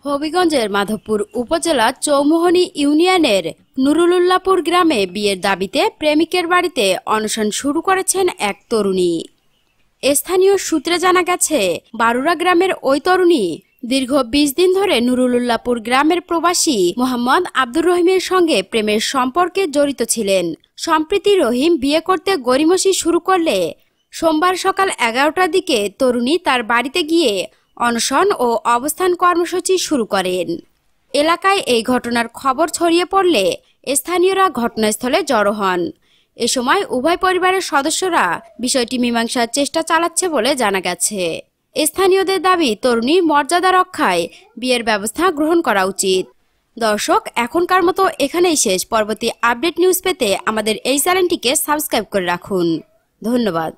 হবিগঞ্জের মাধবপুর উপজেলা চৌমুহনী ইউনিয়নের নুরুল্লাহপুর গ্রামে বিয়ের দাবিতে প্রেমিকের বাড়িতে অনশন শুরু করেছেন এক তরুণী। স্থানীয় সূত্রে জানা গেছে, বারুরা গ্রামের ওই তরুণী দীর্ঘ 20 দিন ধরে নুরুল্লাহপুর গ্রামের প্রবাসী মোহাম্মদ আব্দুর রহিমের সঙ্গে প্রেমের সম্পর্কে জড়িত ছিলেন। সম্প্রতি রহিম বিয়ে করতে গড়িমসি শুরু করলে সোমবার সকাল 11টার দিকে তরুণী তার বাড়িতে গিয়ে অনশন ও অবস্থান কর্মসূচি শুরু করেন। এলাকায় এই ঘটনার খবর ছড়িয়ে পড়লে স্থানীয়রা ঘটনাস্থলে জড়ো হন। এ সময় উভয় পরিবারের সদস্যরা বিষয়টি মীমাংসার চেষ্টা চালাচ্ছে বলে জানা গেছে। স্থানীয়দের দাবি, তরুণীর মর্যাদা রক্ষায় বিয়ের ব্যবস্থা গ্রহণ করা উচিত। দর্শক, এখনকার মতো এখানেই শেষ। পরবর্তী আপডেট নিউজ পেতে আমাদের এই চ্যানেলটিকে সাবস্ক্রাইব করে রাখুন। ধন্যবাদ।